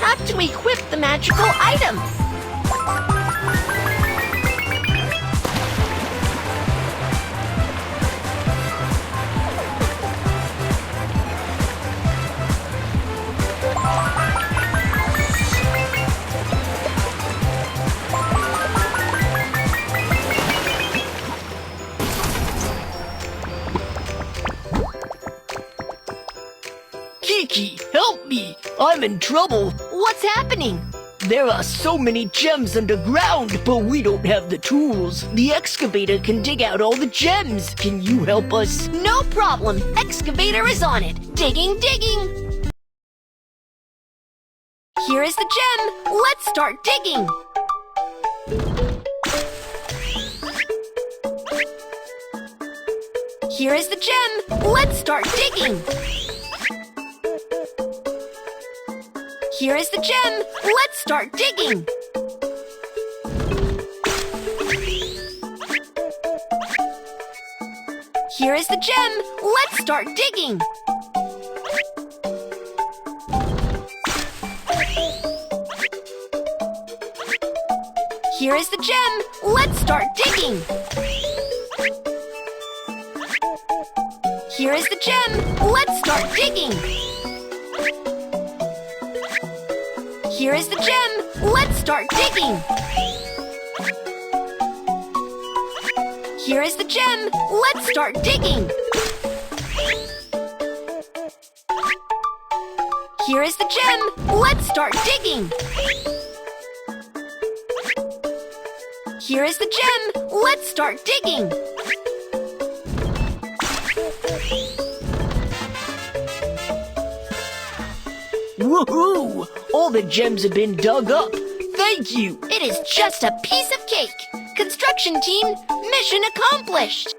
have to equip the magical item. Kiki, help me! I'm in trouble. What's happening? There are so many gems underground, but we don't have the tools. The excavator can dig out all the gems. Can you help us? No problem. Excavator is on it. Digging, digging. Here is the gem. Let's start digging. Here is the gem. Let's start digging. Here is the gem. Let's start digging. Here is the gem. Let's start digging. Here is the gem. Let's start digging. Here is the gem. Let's start digging. Here is the gem. Let's start digging. Here is the gem. Let's start digging. Here is the gem. Let's start digging. Here is the gem. Let's start digging. Woohoo! All the gems have been dug up. Thank you. It is just a piece of cake. Construction team, mission accomplished.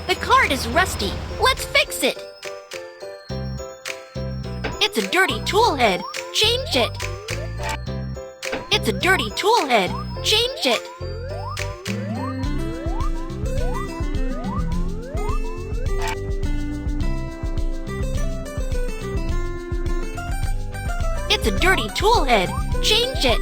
The card is rusty. Let's fix it. It's a dirty tool head. Change it. It's a dirty tool head. Change it. It's a dirty tool head. Change it.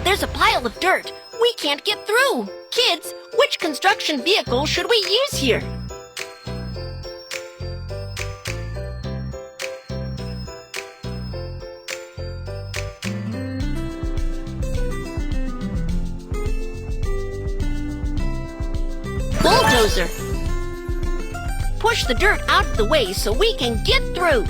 There's a pile of dirt. We can't get through. Kids, which construction vehicle should we use here? Bulldozer. Push the dirt out of the way so we can get through.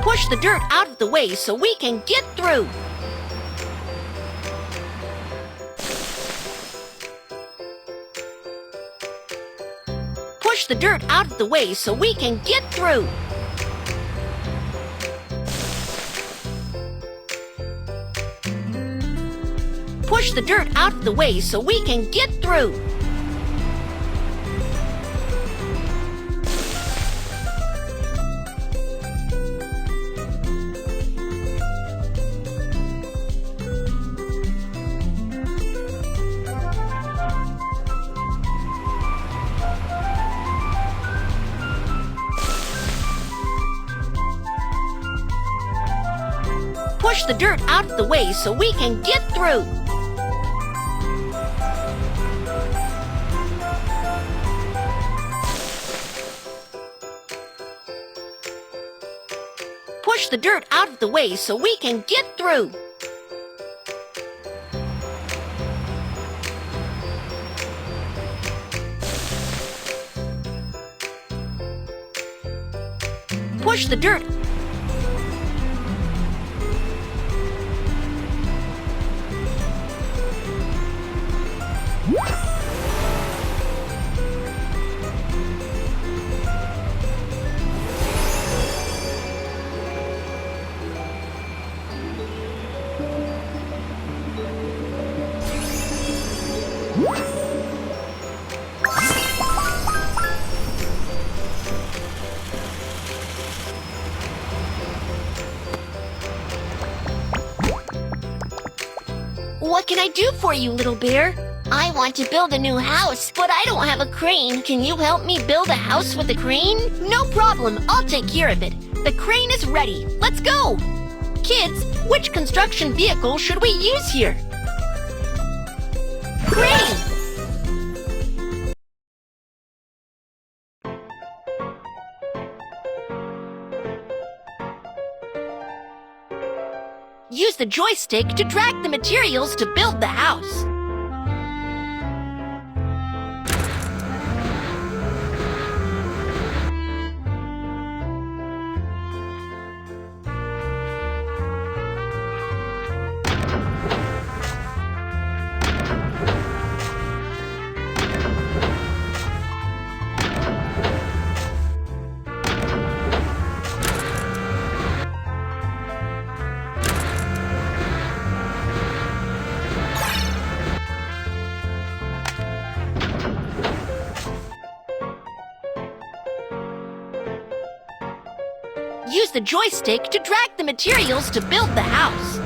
Push the dirt out of the way so we can get through. Push the dirt out of the way so we can get through. Push the dirt out of the way so we can get through. Push the dirt out of the way so we can get through. Push the dirt out of the way so we can get through. Push the dirt. What can I do for you, little bear? I want to build a new house, but I don't have a crane. Can you help me build a house with a crane? No problem, I'll take care of it. The crane is ready. Let's go! Kids, which construction vehicle should we use here? Crane! Use the joystick to drag the materials to build the house. Use the joystick to drag the materials to build the house.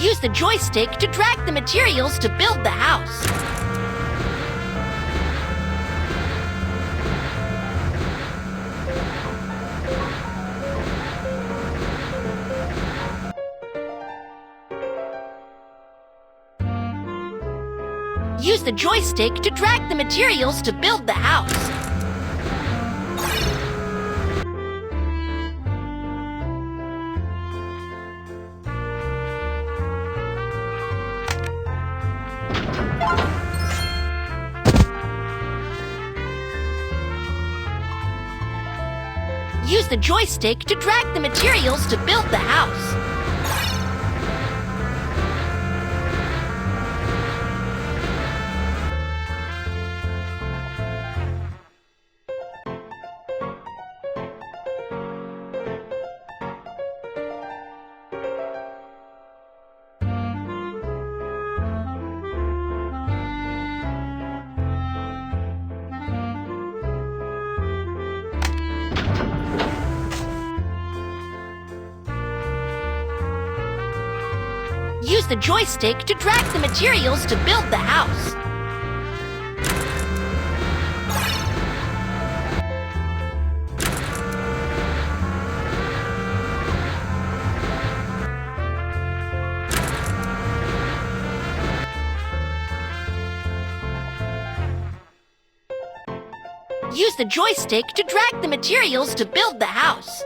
Use the joystick to drag the materials to build the house. Use the joystick to drag the materials to build the house. Use the joystick to drag the materials to build the house. Use the joystick to drag the materials to build the house. Use the joystick to drag the materials to build the house.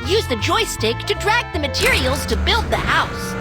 Use the joystick to drag the materials to build the house.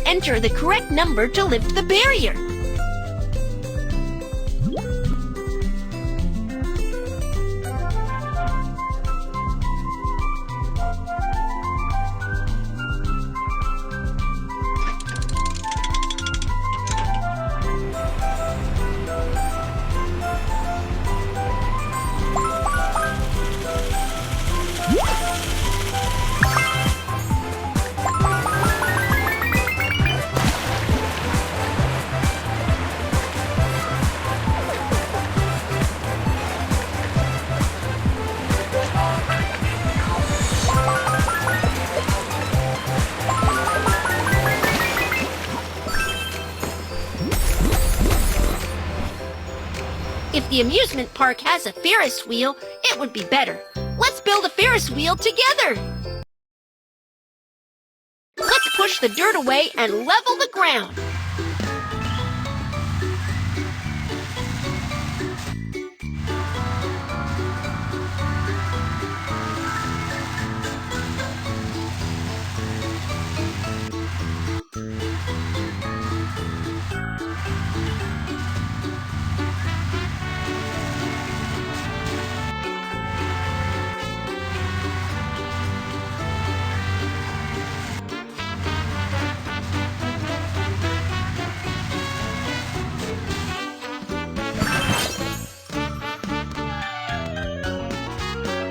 Enter the correct number to lift the barrier. If the amusement park has a Ferris wheel, it would be better. Let's build a Ferris wheel together. Let's push the dirt away and level the ground.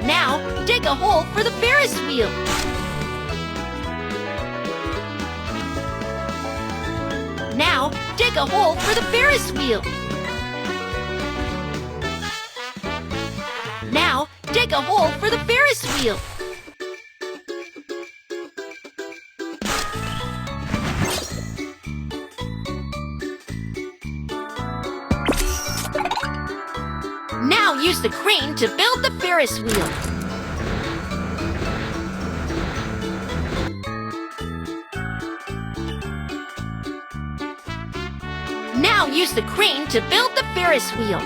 Now, dig a hole for the Ferris wheel. Now, dig a hole for the Ferris wheel. a hole for the Ferris wheel. Now use the crane to build the Ferris wheel. Now use the crane to build the Ferris wheel.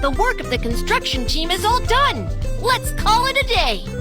The work of the construction team is all done. Let's call it a day.